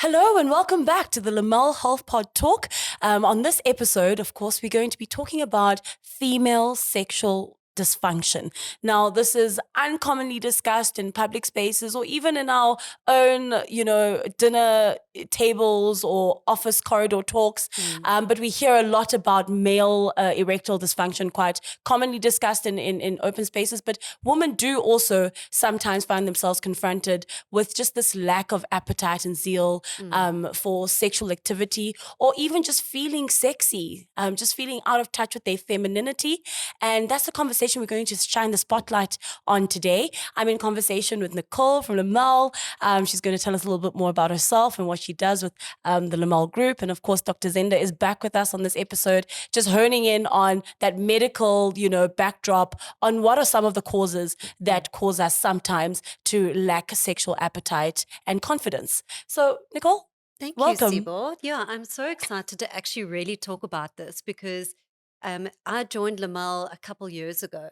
Hello and welcome back to the Lamelle Health Pod Talk. On this episode, of course, we're going to be talking about female sexual dysfunction. Now, this is uncommonly discussed in public spaces or even in our own, dinner tables or office corridor talks. But we hear a lot about male erectile dysfunction, quite commonly discussed in open spaces. But women do also sometimes find themselves confronted with just this lack of appetite and zeal for sexual activity, or even just feeling sexy, just feeling out of touch with their femininity. And that's the conversation we're going to shine the spotlight on today. I'm in conversation with Nicole from Lamelle. She's going to tell us a little bit more about herself and what she does with the Lamelle Group. And of course, Dr. Zenda is back with us on this episode, just honing in on that medical, backdrop on what are some of the causes that cause us sometimes to lack sexual appetite and confidence. So, Nicole, Thank welcome. you, Sibor. Yeah, I'm so excited to actually really talk about this because I joined Lamelle a couple years ago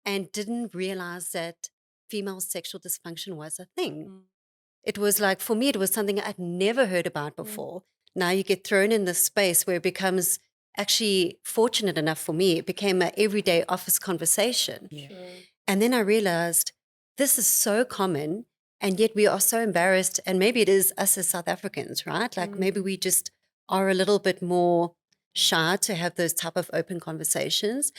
and didn't realize that female sexual dysfunction was a thing. It was like, for me, it was something I'd never heard about before. Now you get thrown in this space where it becomes actually, fortunate enough for me, it became an everyday office conversation. Yeah. And then I realized this is so common, and yet we are so embarrassed. And maybe it is us as South Africans, right? Like maybe we just are a little bit more shy to have those type of open conversations.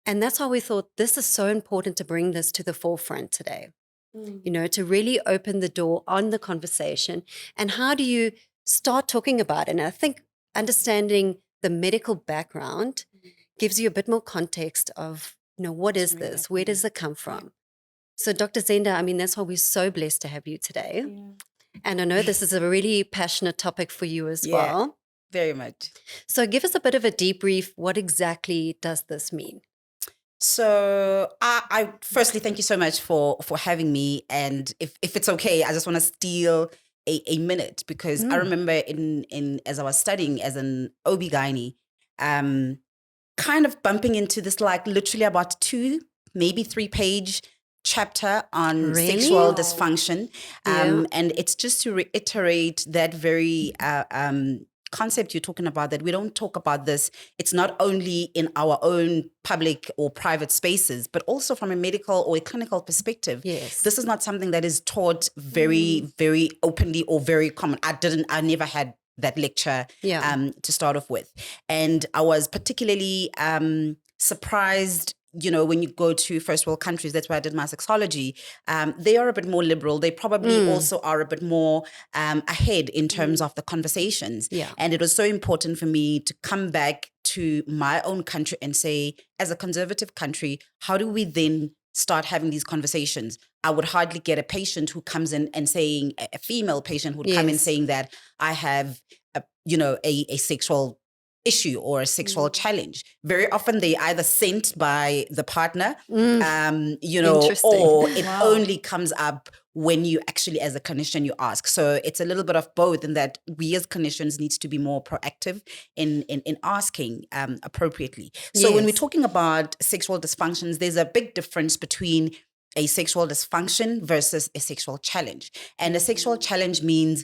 And that's why we thought this is so important to bring this to the forefront today, to really open the door on the conversation. And how do you start talking about it? And I think understanding the medical background gives you a bit more context of, what is this? Where does it come from? So Dr. Zenda, that's why we're so blessed to have you today. And I know this is a really passionate topic for you as well. Very much. So give us a bit of a debrief. What exactly does this mean? So I firstly thank you so much for having me. And if it's okay, I just want to steal a minute because I remember in as I was studying as an OB-GYN, kind of bumping into this like literally about 2, maybe 3-page chapter on sexual dysfunction. And it's just to reiterate that very concept you're talking about, that we don't talk about this. It's not only in our own public or private spaces, but also from a medical or a clinical perspective. Yes. This is not something that is taught very, very openly or very common. I never had that lecture to start off with. And I was particularly surprised, when you go to first world countries, that's where I did my sexology, they are a bit more liberal. They probably also are a bit more ahead in terms of the conversations. Yeah. And it was so important for me to come back to my own country and say, as a conservative country, how do we then start having these conversations? I would hardly get a patient who comes in and saying, a female patient would come in saying that I have a sexual issue or a sexual challenge. Very often they either sent by the partner, or it only comes up when you actually, as a clinician, you ask. So it's a little bit of both, in that we as clinicians need to be more proactive in asking appropriately. So when we're talking about sexual dysfunctions, there's a big difference between a sexual dysfunction versus a sexual challenge. And a sexual challenge means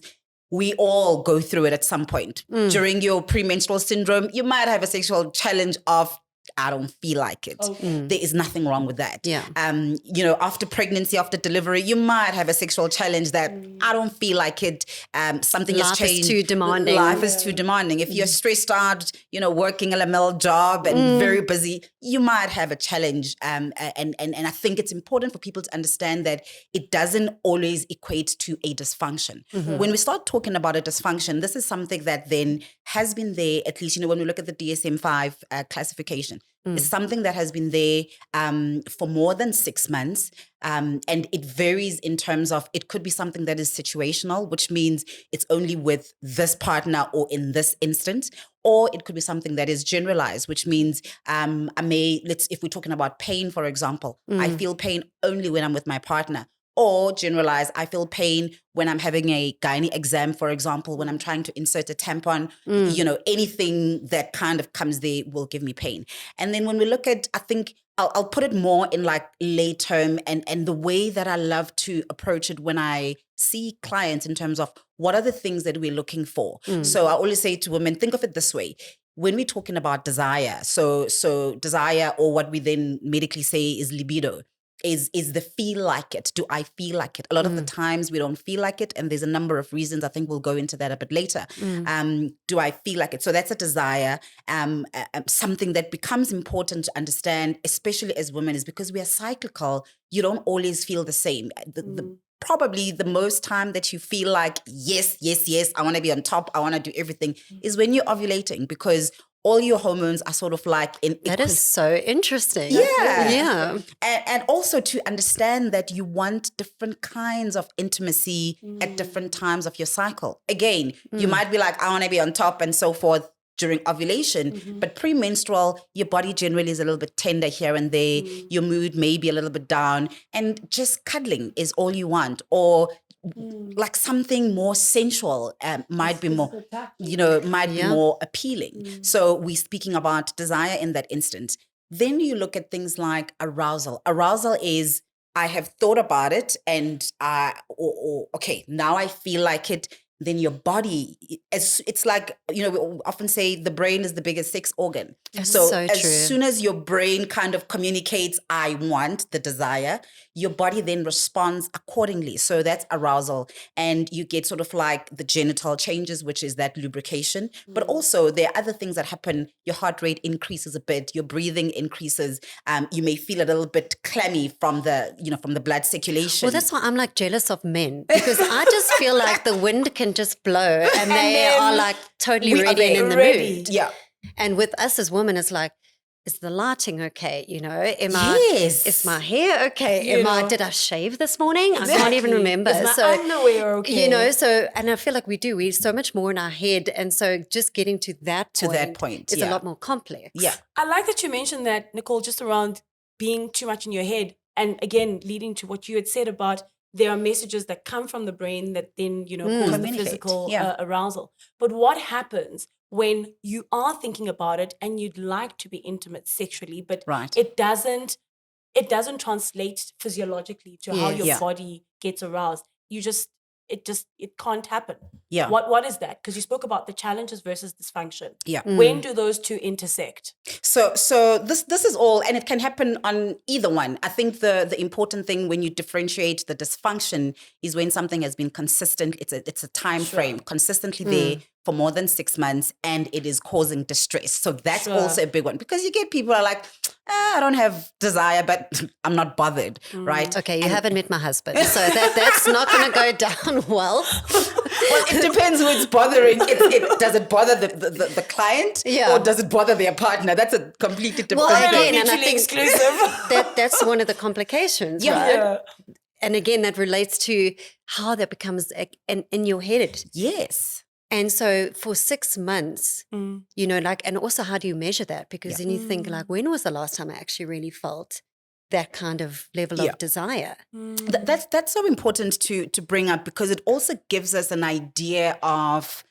we all go through it at some point. During your premenstrual syndrome, you might have a sexual challenge of, I don't feel like it. There is nothing wrong with that. Yeah. After pregnancy, after delivery, you might have a sexual challenge that I don't feel like it. Something has changed. Life is too demanding. Life is too demanding. If you're stressed out, working a Lamelle job and very busy, you might have a challenge. And I think it's important for people to understand that it doesn't always equate to a dysfunction. When we start talking about a dysfunction, this is something that then has been there, at least, when we look at the DSM-5 classification. It's something that has been there for more than 6 months. And it varies in terms of, it could be something that is situational, which means it's only with this partner or in this instance, or it could be something that is generalized, which means if we're talking about pain, for example, I feel pain only when I'm with my partner. Or generalize, I feel pain when I'm having a gynae exam, for example, when I'm trying to insert a tampon, anything that kind of comes there will give me pain. And then when we look at, I think I'll put it more in like lay term, and the way that I love to approach it when I see clients in terms of what are the things that we're looking for. So I always say to women, think of it this way. When we're talking about desire, so desire, or what we then medically say is libido, is the feel like it. Do I feel like it? A lot of the times we don't feel like it, and there's a number of reasons. I think we'll go into that a bit later. Do I feel like it? So that's a desire. Something that becomes important to understand, especially as women, is because we are cyclical. You don't always feel the same. Probably the most time that you feel like, yes, I want to be on top, I want to do everything, is when you're ovulating, because all your hormones are sort of like in That is so interesting. Yeah. And also to understand that you want different kinds of intimacy at different times of your cycle. Again, you might be like, I want to be on top and so forth during ovulation, but premenstrual, your body generally is a little bit tender here and there. Your mood may be a little bit down, and just cuddling is all you want, or like something more sensual might be more, be more appealing. So we're speaking about desire in that instance. Then you look at things like arousal. Arousal is, I have thought about it, and okay, now I feel like it. Then your body, it's like, we often say the brain is the biggest sex organ. So as true. soon as your brain kind of communicates, I want, the desire, your body then responds accordingly. So that's arousal. And you get sort of like the genital changes, which is that lubrication. But also there are other things that happen. Your heart rate increases a bit, your breathing increases. You may feel a little bit clammy from the blood circulation. Well, that's why I'm like jealous of men, because I just feel like the wind can just blow and they are like totally ready and in the mood. Yeah. And with us as women, it's like, is the lighting okay? Yes. Is my hair okay? Did I shave this morning? I can't Exactly. even remember. Is my underwear okay? And I feel like we're so much more in our head. And so just getting to that point is a lot more complex. Yeah. I like that you mentioned that, Nicole, just around being too much in your head. And again, leading to what you had said about there are messages that come from the brain that then, cause the physical arousal. But what happens when you are thinking about it and you'd like to be intimate sexually, but it doesn't translate physiologically to how your body gets aroused? It can't happen. Yeah. What is that? Because you spoke about the challenges versus dysfunction. Yeah. When do those two intersect? So this is all, and it can happen on either one. I think the important thing when you differentiate the dysfunction is when something has been consistent. It's a time frame, consistently there for more than 6 months, and it is causing distress. So that's also a big one, because you get people are like, I don't have desire, but I'm not bothered, right? Okay, you haven't met my husband, so that's not going to go down well. Well, it depends who it's bothering. Does it bother the client, or does it bother their partner? That's a completely different thing. Again, and I think exclusive. that's one of the complications, right? Yeah. And again, that relates to how that becomes in your head. Yes. And so for 6 months, and also how do you measure that? Because then you think like, when was the last time I actually really felt that kind of level of desire? That's so important to bring up, because it also gives us an idea of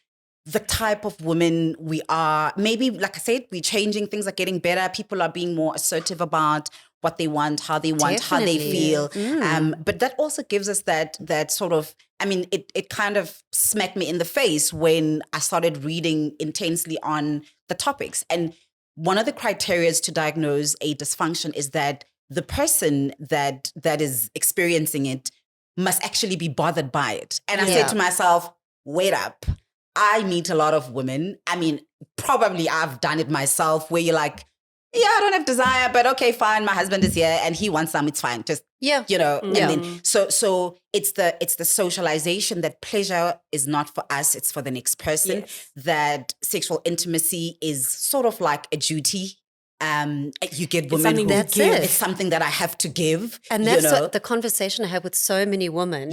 the type of women we are. Maybe, like I said, we're changing, things are getting better. People are being more assertive about what they want, how they want, how they feel. But that also gives us that sort of, it kind of smacked me in the face when I started reading intensely on the topics. And one of the criteria to diagnose a dysfunction is that the person that is experiencing it must actually be bothered by it. And I said to myself, wait up. I meet a lot of women. Probably I've done it myself, where you're like, I don't have desire, but okay, fine. My husband is here and he wants some. It's fine. Just, and then, so it's the socialization that pleasure is not for us. It's for the next person. Yes. That sexual intimacy is sort of like a duty. You get women who that's give. it. It's something that I have to give. And that's what the conversation I have with so many women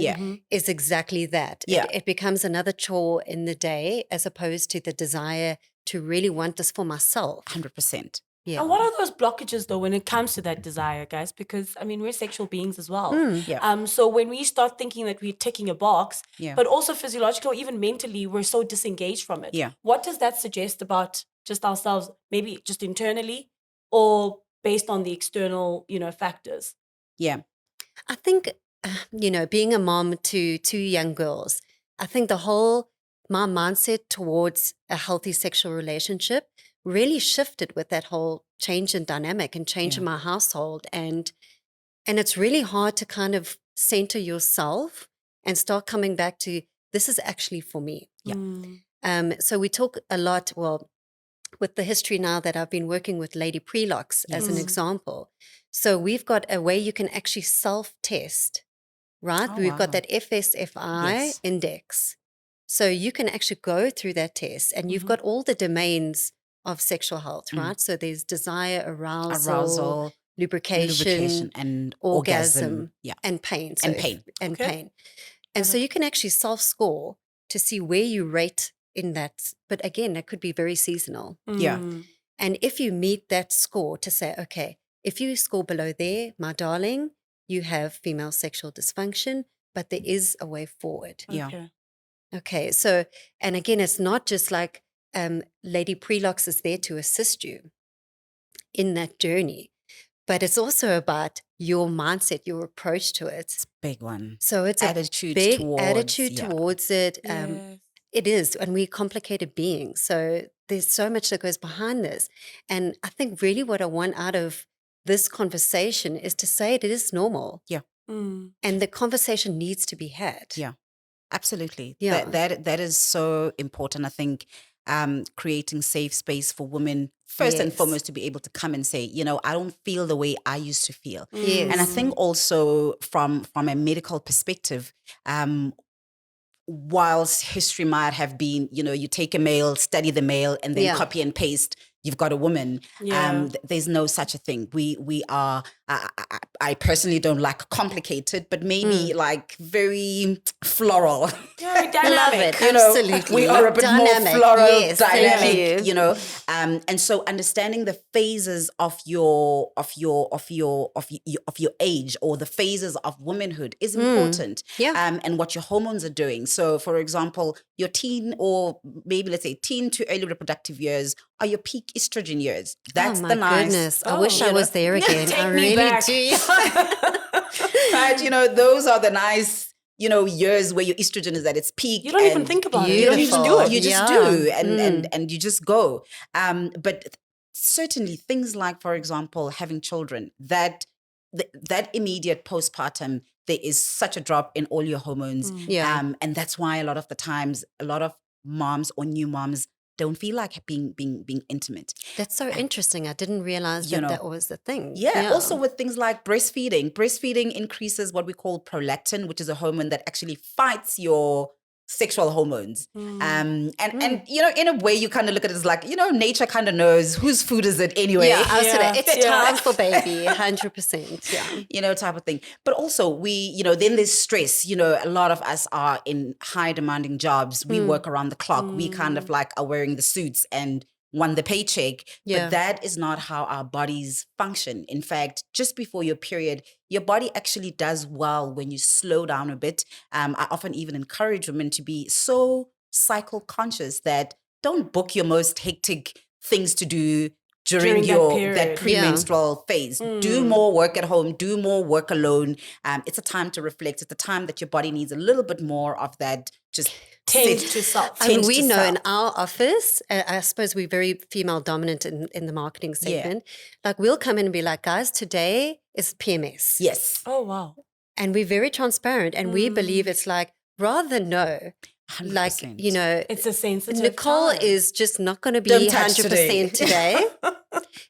is exactly that. It becomes another chore in the day, as opposed to the desire to really want this for myself. 100%. Yeah. And what are those blockages, though, when it comes to that desire, guys? Because, we're sexual beings as well. So when we start thinking that we're ticking a box, but also physiological, even mentally, we're so disengaged from it. Yeah. What does that suggest about just ourselves, maybe just internally, or based on the external, factors. Yeah. I think, being a mom to two young girls, I think my mindset towards a healthy sexual relationship really shifted with that whole change in dynamic and change in Yeah. my household. And it's really hard to kind of center yourself and start coming back to, this is actually for me. Yeah. So we talk a lot, with the history now that I've been working with Lady Prelocks as an Yes. example. So we've got a way you can actually self-test, right? Oh, We've got wow. that FSFI Yes. index. So you can actually go through that test and you've got all the domains of sexual health, right? So there's desire, arousal, lubrication, and orgasm, Yeah. and pain. And pain. And Okay. pain. And so you can actually self-score to see where you rate in that. But again, that could be very seasonal. Yeah. And if you meet that score to say, okay, if you score below there, my darling, you have female sexual dysfunction, but there is a way forward. Yeah. Okay. Okay. So, and again, it's not just like Lady Prelocks is there to assist you in that journey, but it's also about your mindset, your approach to it. Big one. So it's Attitude a big towards, attitude yeah. towards it. Yes. It is, and we're complicated beings. So there's so much that goes behind this. And I think really what I want out of this conversation is to say it is normal. Yeah. Mm. And the conversation needs to be had. Yeah. Absolutely. Yeah. That is so important. I think creating safe space for women first and Yes. foremost to be able to come and say, I don't feel the way I used to feel. Yes. And I think also from a medical perspective, whilst history might have been, you take a male, study the male, and then Yeah. copy and paste, you've got a woman. Yeah. There's no such a thing. We are. I personally don't like complicated, but maybe like very floral. Very Love dynamic. it. Absolutely. We are a bit Dynamic. more floral, Yes, thank dynamic. you. And so understanding the phases of your age or the phases of womanhood is important. Yeah. And what your hormones are doing. So, for example, your teen or maybe let's say teen to early reproductive years are your peak estrogen years. That's oh my the nice. goodness. I Oh, wish I you was know. there again. Take I me really back. do. Right? Those are the nice, years where your estrogen is at its peak. You don't even and think about it. You don't even do Beautiful. it. You just Yeah. do, and you just go. But certainly things like, for example, having children, that immediate postpartum, there is such a drop in all your hormones. Yeah. And that's why a lot of the times, a lot of moms or new moms don't feel like being intimate. That's so interesting. I didn't realize that was the thing. Yeah. Also with things like breastfeeding. Breastfeeding increases what we call prolactin, which is a hormone that actually fights your sexual hormones. And in a way you kind of look at it as like, nature kind of knows whose food is it anyway. Yeah, I was Yeah. it's Yeah. time for baby, 100%. Yeah. Type of thing. But also then there's stress. A lot of us are in high demanding jobs. We work around the clock. We kind of like are wearing the suits and want the paycheck. Yeah. But that is not how our bodies function. In fact, just before your period, your body actually does well when you slow down a bit. I often even encourage women to be so cycle conscious that don't book your most hectic things to do during period. that premenstrual phase. Do more work at home, do more work alone. It's a time to reflect. It's a time that your body needs a little bit more of that just Tend to self. I mean, Tend we to know self. in our office, I suppose we're very female dominant in the marketing segment. Like we'll come in and be like, guys, today is PMS. Yes. Oh, wow. And we're very transparent and we believe it's like, rather than know, 100%. like, It's a sensitive Nicole time. is just not going to be Don't touch 100% today. today.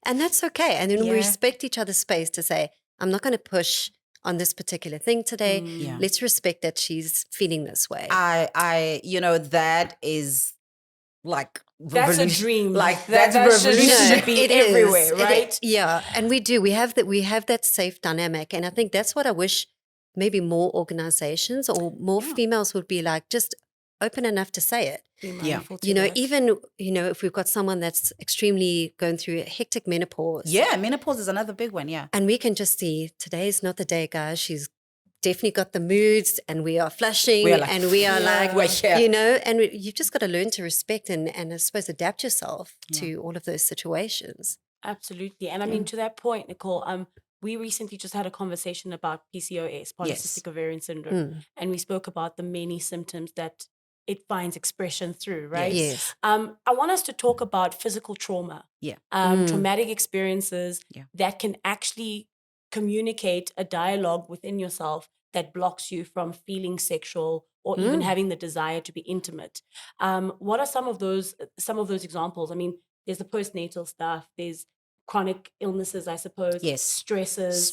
And that's okay. And then we Yeah. respect each other's space to say, I'm not going to push on this particular thing today. Yeah. Let's respect that she's feeling this way. That is like That's a revolution- dream. Like that that's should revolutionary. be It is. everywhere, It right? is. Yeah. And we do. We have that safe dynamic. And I think that's what I wish maybe more organizations or more females would be like, just open enough to say it. Be Yeah. mindful to that. Even, if we've got someone that's extremely going through a hectic menopause. Yeah, menopause is another big one. Yeah. And we can just see today's not the day, guys. She's definitely got the moods and we are flushing We are like, and we are like, we're here. and you've just got to learn to respect and I suppose adapt yourself to all of those situations. Absolutely. And I mean, to that point, Nicole, we recently just had a conversation about PCOS, Yes. polycystic ovarian syndrome, and we spoke about the many symptoms that it finds expression through, right? Yes. Yes. I want us to talk about physical trauma, Yeah. traumatic experiences Yeah. that can actually communicate a dialogue within yourself that blocks you from feeling sexual or even having the desire to be intimate. What are some of those examples? I mean, there's the postnatal stuff, there's chronic illnesses, I suppose, Yes. stresses,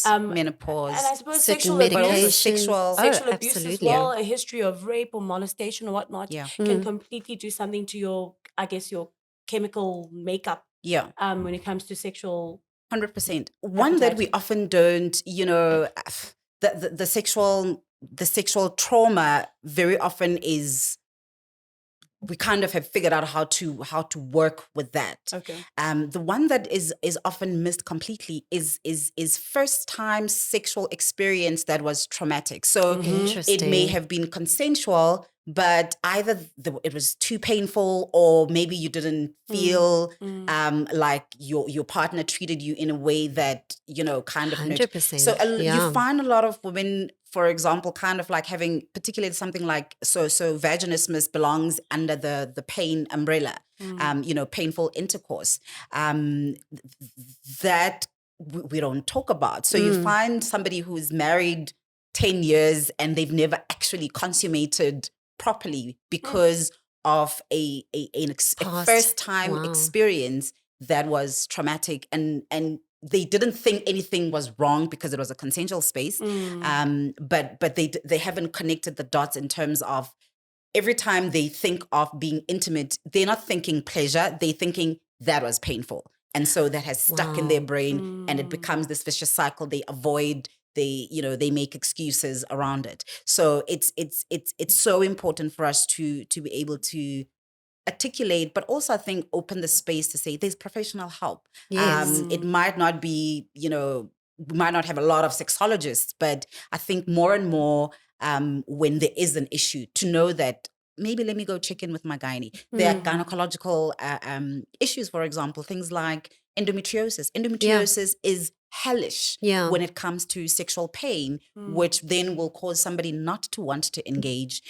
Menopause. and I suppose Certain sexual But also abuse, medications. sexual abuse as Absolutely. well, a history of rape or molestation or whatnot Yeah. can completely do something to your, I guess, your chemical makeup Yeah. when it comes to sexual 100%. One that we appetite. often don't, the sexual trauma very often is, we kind of have figured out how to work with that. Okay. The one that is often missed completely is first time sexual experience that was traumatic. So it may Interesting. have been consensual, but either it was too painful, or maybe you didn't feel like your partner treated you in a way that kind of 100%. So you Yeah. find a lot of women, for example, kind of like having particularly something like so vaginismus belongs under the pain umbrella, painful intercourse, that we don't talk about. So you find somebody who's married 10 years and they've never actually consummated properly because of a Past. first time Wow. experience that was traumatic, and they didn't think anything was wrong because it was a consensual space. But they haven't connected the dots in terms of every time they think of being intimate, they're not thinking pleasure, they're thinking that was painful. And so that has stuck in their brain, and it becomes this vicious cycle. They avoid, they make excuses around it. So it's so important for us to be able to articulate, but also I think open the space to say there's professional help. Yes. It might not be, we might not have a lot of sexologists, but I think more and more when there is an issue, to know that maybe let me go check in with my gynae. There are gynecological issues, for example, things like endometriosis. Endometriosis is hellish Yeah. when it comes to sexual pain, which then will cause somebody not to want to engage,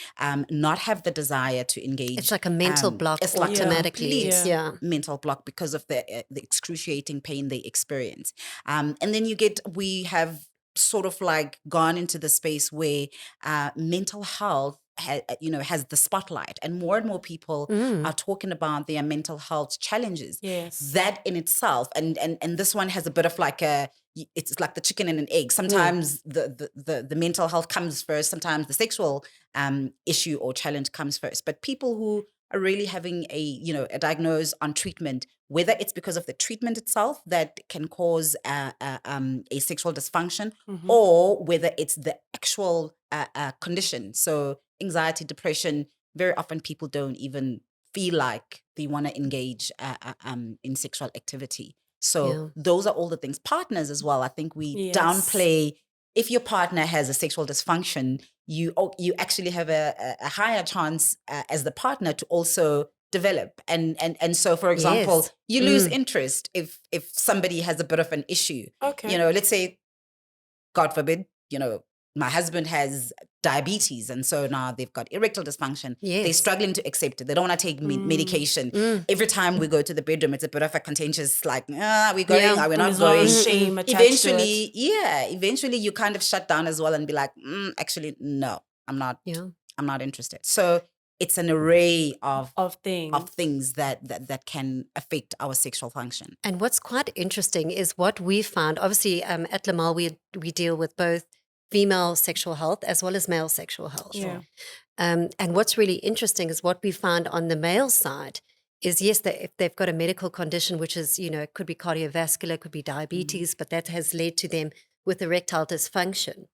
not have the desire to engage. It's like a mental block It's like automatically. a complete Yeah. mental block because of the excruciating pain they experience. And then we have sort of like gone into the space where mental health has the spotlight, and more people are talking about their mental health challenges. Yes. That in itself, and this one has a bit of like it's like the chicken and an egg. Sometimes the mental health comes first, sometimes the sexual issue or challenge comes first. But people who are really having a diagnosis on treatment, whether it's because of the treatment itself that can cause a sexual dysfunction, or whether it's the actual condition. So anxiety, depression, very often people don't even feel like they want to engage in sexual activity. So those are all the things. Partners as well. I think we downplay, if your partner has a sexual dysfunction, you actually have a higher chance as the partner to also develop. And so, for example, you lose interest if somebody has a bit of an issue. Okay. Let's say, God forbid, my husband has diabetes, and so now they've got erectile dysfunction. Yes. They're struggling to accept it. They don't want to take medication. Every time we go to the bedroom, it's a bit of a contentious, like, are we going? Are we not There's a lot going? of shame attached to it. Eventually you kind of shut down as well and be like, actually, no, I'm not interested. So it's an array of things that can affect our sexual function. And what's quite interesting is what we found, obviously at Lamelle, we deal with both female sexual health as well as male sexual health. Yeah. And what's really interesting is what we found on the male side is, yes, if they've got a medical condition, which is, it could be cardiovascular, it could be diabetes, but that has led to them with erectile dysfunction.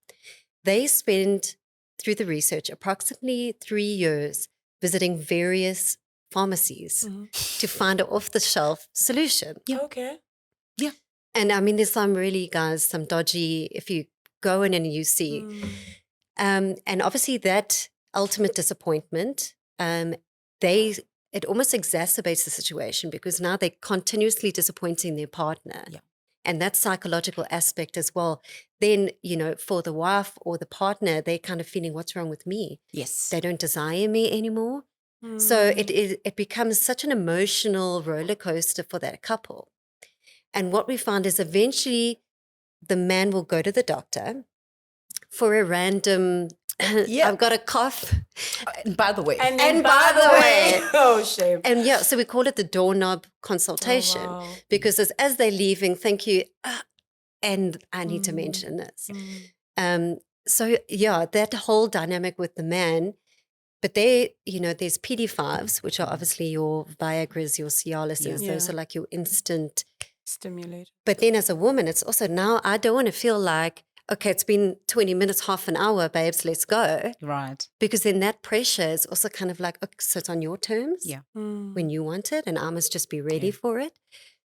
They spend, through the research, approximately 3 years visiting various pharmacies to find an off-the-shelf solution. Yeah. Okay. Yeah. And I mean, there's some really, guys, some dodgy, if you go in and you see. And obviously that ultimate disappointment, they it almost exacerbates the situation because now they're continuously disappointing their partner. Yeah. And that psychological aspect as well. Then, for the wife or the partner, they're kind of feeling, what's wrong with me? Yes. They don't desire me anymore. So it becomes such an emotional roller coaster for that couple. And what we found is eventually the man will go to the doctor for a random, I've got a cough. And by the way, And then And by the way, oh, shame. and so we call it the doorknob consultation Oh, wow. because as they're leaving, thank you, and I need to mention this. So that whole dynamic with the man, but there's PD5s, which are obviously your Viagra's, your Cialises. Yeah. Those are like your instant. Stimulate. But then as a woman, it's also now I don't want to feel like, okay, it's been 20 minutes, half an hour, babes, let's go. right. Because then that pressure is also kind of like, okay, so it's on your terms Yeah. when you want it, and I must just be ready for it.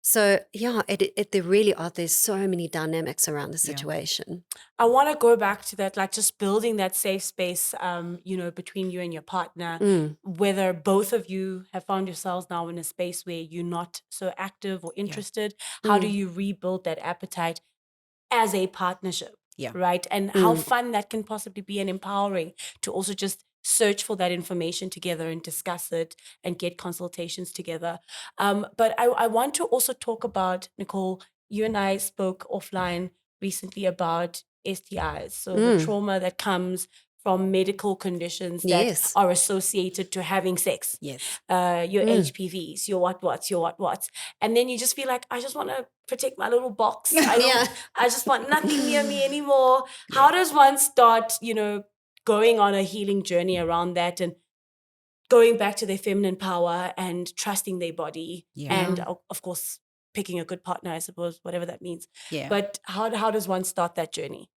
So there really are, there's so many dynamics around the situation. I want to go back to that, like just building that safe space, between you and your partner, whether both of you have found yourselves now in a space where you're not so active or interested. How do you rebuild that appetite as a partnership? Yeah. Right. And how fun that can possibly be, and empowering to also just search for that information together and discuss it and get consultations together. But I want to also talk about, Nicole, you and I spoke offline recently about STIs. So the trauma that comes from medical conditions that are associated to having sex. Yes. Your HPVs, your what. And then you just feel like, I just want to protect my little box. I just want nothing near me anymore. How does one start, going on a healing journey around that and going back to their feminine power and trusting their body and, of course, picking a good partner, I suppose, whatever that means. Yeah. But how does one start that journey?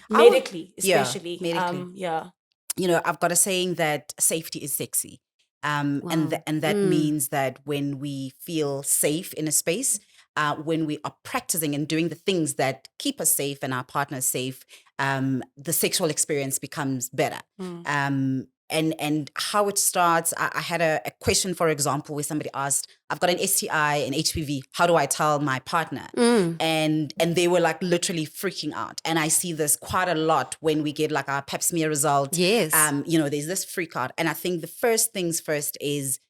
Medically, especially. Medically. Yeah. I've got a saying that safety is sexy. And that means that when we feel safe in a space, when we are practicing and doing the things that keep us safe and our partners safe, the sexual experience becomes better. And how it starts, I had a question, for example, where somebody asked, I've got an STI and HPV. How do I tell my partner? And they were like literally freaking out. And I see this quite a lot when we get like our pap smear result. Yes. There's this freak out. And I think the first things first is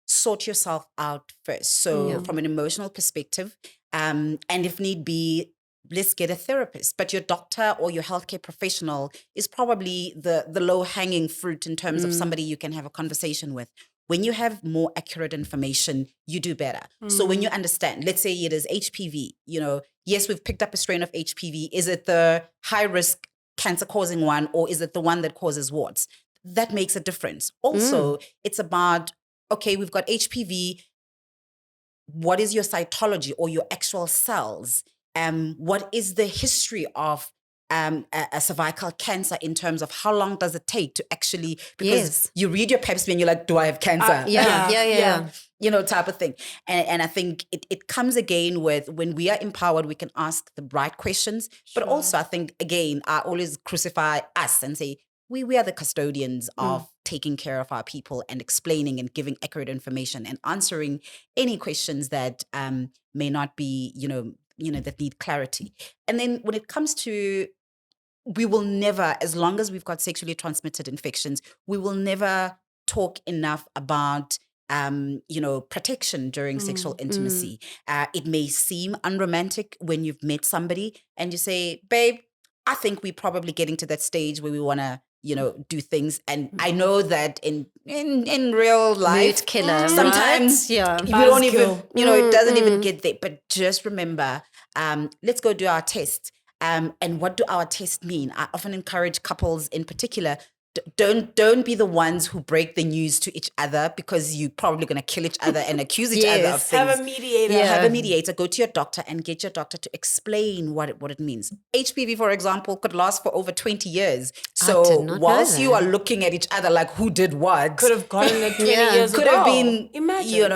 sort yourself out first. So from an emotional perspective, and if need be, let's get a therapist. But your doctor or your healthcare professional is probably the low-hanging fruit in terms of somebody you can have a conversation with. When you have more accurate information, you do better. So when you understand, let's say it is HPV, yes, we've picked up a strain of HPV. Is it the high-risk cancer-causing one, or is it the one that causes warts? That makes a difference. Also, it's about, okay, we've got HPV. What is your cytology or your actual cells? What is the history of a cervical cancer in terms of how long does it take to actually, because you read your pap smear and you're like, do I have cancer? Type of thing. And I think it comes again with when we are empowered, we can ask the right questions. But also I think, again, I always crucify us and say, we are the custodians of taking care of our people and explaining and giving accurate information and answering any questions that may not be, that need clarity. And then when it comes to, we will never, as long as we've got sexually transmitted infections, we will never talk enough about protection during sexual intimacy. It may seem unromantic when you've met somebody and you say, babe, I think we're probably getting to that stage where we want to, do things. And I know that in real life, mood killer, sometimes right? you don't even, it doesn't even get there. But just remember, let's go do our test. And what do our tests mean? I often encourage couples in particular, don't be the ones who break the news to each other, because you're probably going to kill each other and accuse each other of things. Have a mediator. Have a mediator. Go to your doctor and get your doctor to explain what it means. HPV, for example, could last for over 20 years. So whilst you are looking at each other like who did what, could have gotten it 20 years ago. Could have been, imagine,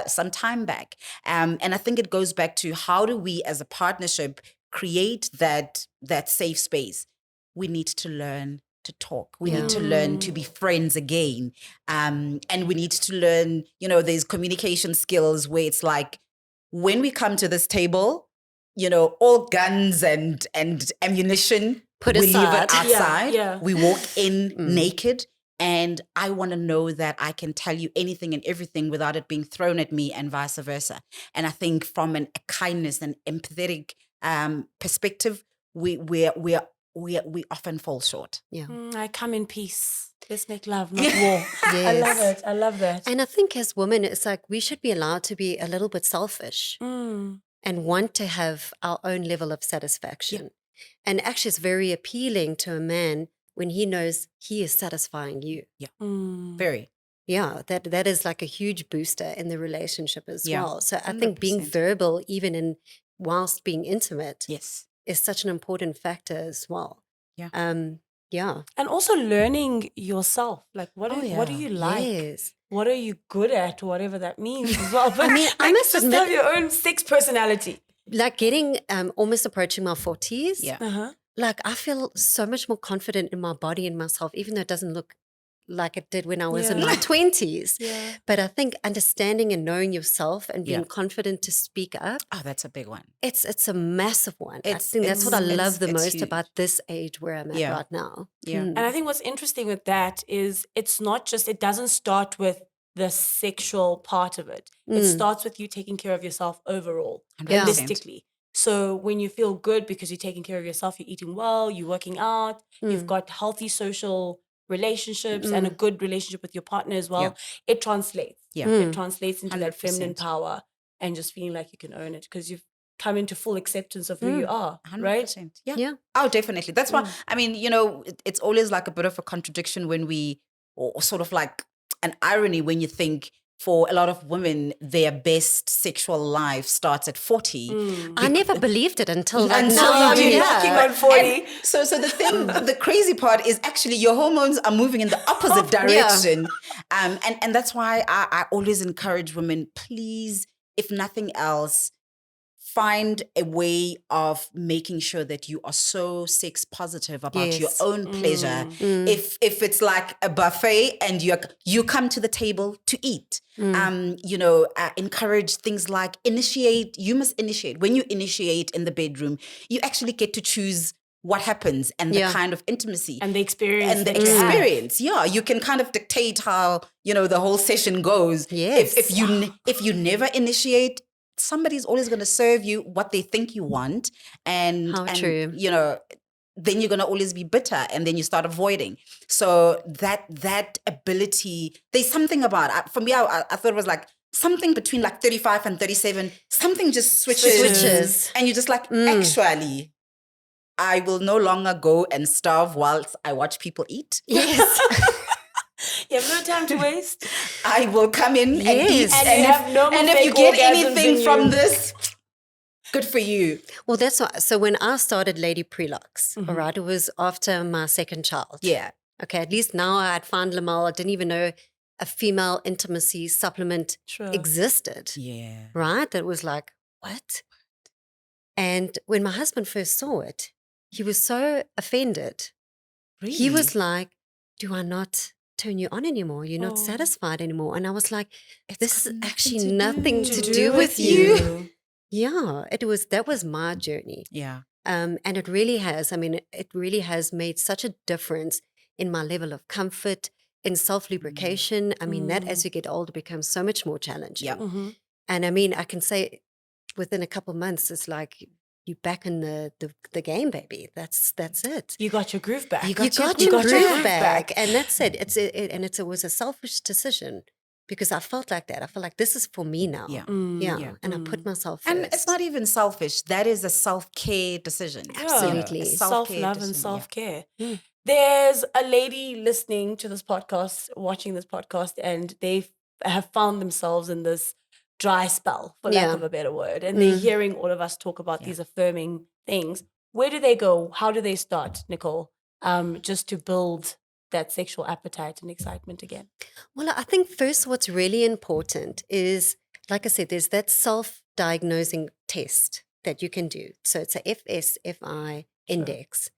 some time back. And I think it goes back to, how do we as a partnership create that safe space? We need to learn to talk. We need to learn to be friends again. And we need to learn, there's communication skills where it's like, when we come to this table, all guns and ammunition, Put we leave aside. it outside. Yeah. We walk in naked. And I want to know that I can tell you anything and everything without it being thrown at me, and vice versa. And I think from a kindness and empathetic perspective, we often fall short. Yeah. I come in peace. Let's make love, not war. I love Yes. it. I love that. And I think as women, it's like we should be allowed to be a little bit selfish Mm. and want to have our own level of satisfaction. And actually, it's very appealing to a man when he knows he is satisfying you. Mm. Very. Yeah, that is like a huge booster in the relationship as Yeah, well. So I think being 100%. verbal, even whilst being intimate, Yes. is such an important factor as well. Yeah. Yeah. And also learning yourself. Like, what do yeah. you like? Yes. What are you good at? Whatever that means as well. But I mean, I must just admit- have your own sex personality. Like getting almost approaching my 40s. Yeah. Uh-huh. Like I feel so much more confident in my body and myself, even though it doesn't look like it did when I was in Yeah. my 20s. Yeah. But I think understanding and knowing yourself and being Yeah. confident to speak up, Oh, that's a big one. it's a massive one. I It's- think that's what I it's- love the it's most huge. about this age where I'm at Yeah. right now. Yeah. Mm. And I think what's interesting with that is it doesn't start with the sexual part of it. It Mm. starts with you taking care of yourself overall, 100%. holistically. So when you feel good because you're taking care of yourself, you're eating well, you're working out, you've Mm. got healthy social relationships and a good relationship with your partner as well, it translates. Yeah. Mm. It translates into that feminine 100%. power and just feeling like you can own it because you've come into full acceptance of who you are, 100%. right? Yeah. Yeah. Oh, definitely. That's why, I mean, it's always like a bit of a contradiction when or sort of like an irony when you think for a lot of women, their best sexual life starts at 40. I never believed it until like Until now. you do. You're knocking on 40. And so the thing, the crazy part is actually your hormones are moving in the opposite direction. And that's why I always encourage women, please, if nothing else, find a way of making sure that you are so sex positive about your Yes. own pleasure. If it's like a buffet and you come to the table to eat, encourage things like you must initiate. When you initiate in the bedroom, you actually get to choose what happens and the kind of intimacy. And the experience. And the that you have. experience, you can kind of dictate how the whole session goes. Yes. If you never initiate, somebody's always going to serve you what they think you want, and True. then you're going to always be bitter, and then you start avoiding. So that ability, there's something about for me. I thought it was like something between like 35 and 37. Something just switches. And you're just like, actually, I will no longer go and starve whilst I watch people eat. Yes. You have no time to waste. I will come in and eat. Yes. And you have no more and if you fake get orgasms anything in from you. this, good for you. Well, that's why. So when I started Lady Prelox, all right, it was after my second child. Yeah. Okay, at least now I'd found Lamelle. I didn't even know a female intimacy supplement Sure. existed. Yeah. Right? That was like, what? And when my husband first saw it, he was so offended. Really? He was like, do I not turn you on anymore? You're not Oh. satisfied anymore. And I was like, this is got actually nothing nothing to to do do with with you. Yeah, that was my journey. Yeah. And it really has. I mean, it really has made such a difference in my level of comfort, in self-lubrication. I mean, that as you get older becomes so much more challenging. Yeah. Mm-hmm. And I mean, I can say within a couple of months, it's like you're back in the game, baby. That's it. You got your groove back. You got your groove back. And that's it. It was a selfish decision because I felt like that. I felt like this is for me now. Yeah. Yeah. Yeah. And I put myself first. And it's not even selfish. That is a self-care decision. Absolutely. A Self-love and decision, self-care. Mm. There's a lady listening to this podcast, watching this podcast, and they have found themselves in this dry spell, for lack Yeah. of a better word. And they're hearing all of us talk about these affirming things. Where do they go? How do they start, Nicole? Just to build that sexual appetite and excitement again. Well, I think first what's really important is, like I said, there's that self-diagnosing test that you can do. So it's a FSFI index.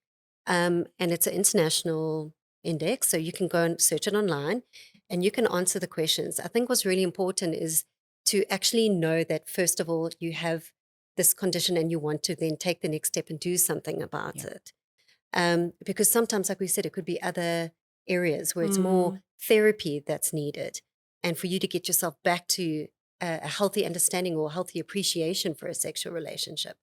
And it's an international index. So you can go and search it online and you can answer the questions. I think what's really important is to actually know that, first of all, you have this condition and you want to then take the next step and do something about it. Because sometimes, like we said, it could be other areas where it's more therapy that's needed. And for you to get yourself back to a healthy understanding or healthy appreciation for a sexual relationship.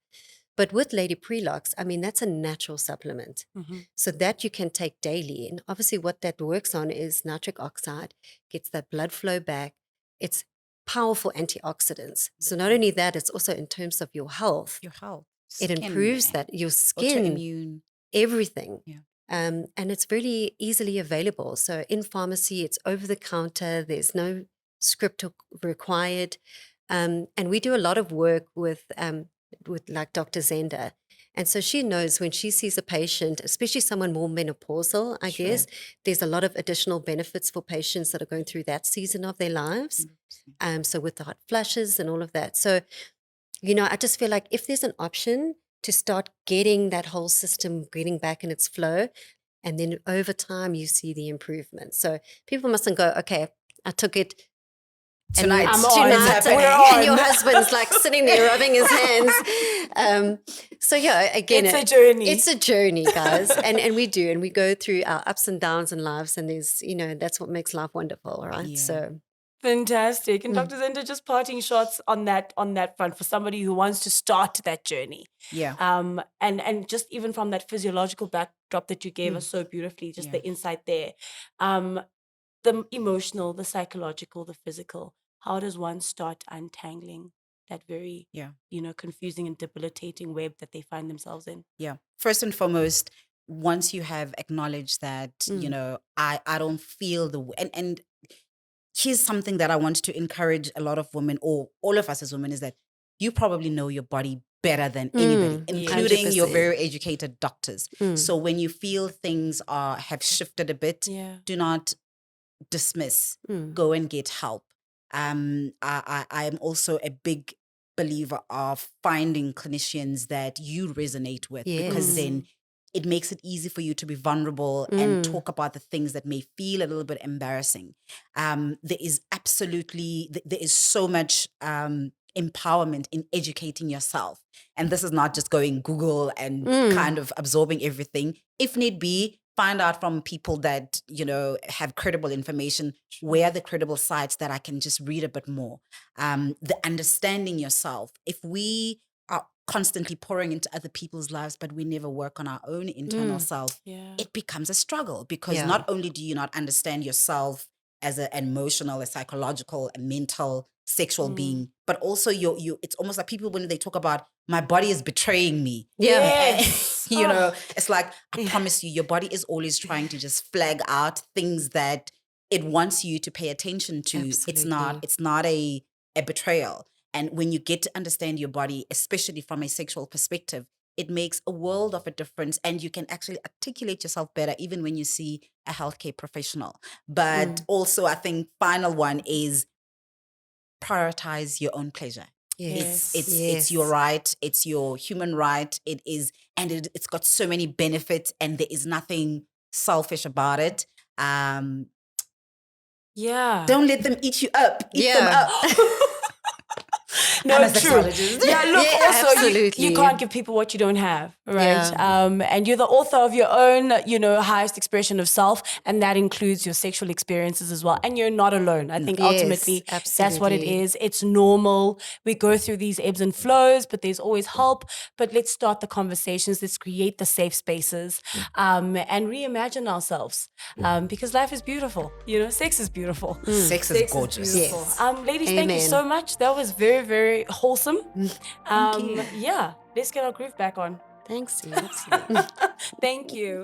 But with Lady Prelox, I mean, that's a natural supplement. So that you can take daily. And obviously what that works on is nitric oxide, gets that blood flow back. It's powerful antioxidants. So not only that, it's also in terms of your health. Your health. It improves that, your skin, autoimmune, everything. Yeah. And it's really easily available. So in pharmacy, it's over the counter. There's no script required. And we do a lot of work with like Dr. Zenda. And so she knows when she sees a patient, especially someone more menopausal, I guess, there's a lot of additional benefits for patients that are going through that season of their lives. So with the hot flushes and all of that. So, you know, I just feel like if there's an option to start getting that whole system getting back in its flow, and then over time you see the improvement. So people mustn't go, okay, I took it tonight. And your husband's like sitting there rubbing his hands. So yeah, again, it's a journey. It's a journey, guys, and we do, and we go through our ups and downs in lives, and there's, you know, that's what makes life wonderful, right? Yeah. So fantastic. And Dr. Zenda, just parting shots on that front for somebody who wants to start that journey. Yeah. And just even from that physiological backdrop that you gave us so beautifully, just the insight there. The emotional, the psychological, the physical. How does one start untangling that very, you know, confusing and debilitating web that they find themselves in? Yeah. First and foremost, once you have acknowledged that, you know, I don't feel the way, and here's something that I want to encourage a lot of women, or all of us as women, is that you probably know your body better than anybody, including your 100%. very educated doctors. So when you feel things have shifted a bit, do not dismiss. Go and get help. I am also a big believer of finding clinicians that you resonate with, because then it makes it easy for you to be vulnerable and talk about the things that may feel a little bit embarrassing. There is so much empowerment in educating yourself. And this is not just going Google and kind of absorbing everything. If need be, find out from people that, you know, have credible information. Where are the credible sites that I can just read a bit more? The understanding yourself. If we are constantly pouring into other people's lives, but we never work on our own internal self, it becomes a struggle, because not only do you not understand yourself as an emotional, a psychological, a mental, sexual being, but also you it's almost like people, when they talk about my body is betraying me. You know, it's like, I promise you, your body is always trying to just flag out things that it wants you to pay attention to. Absolutely. It's not a betrayal. And when you get to understand your body, especially from a sexual perspective, it makes a world of a difference, and you can actually articulate yourself better even when you see a healthcare professional. But also, I think final one is prioritize your own pleasure. It's your right. It's your human right. It is, and it's got so many benefits, and there is nothing selfish about it. Don't let them eat you up. Eat them up. No, true. Yeah, look, also absolutely. you can't give people what you don't have, right? And you're the author of your own, you know, highest expression of self, and that includes your sexual experiences as well. And you're not alone. I think ultimately that's what it is. It's normal. We go through these ebbs and flows, but there's always help. But let's start the conversations. Let's create the safe spaces, and reimagine ourselves, because life is beautiful. You know, sex is beautiful. Sex is gorgeous. Ladies, thank you so much. That was very, very wholesome. Thank you. Yeah, let's get our groove back on. Thanks. Thank you.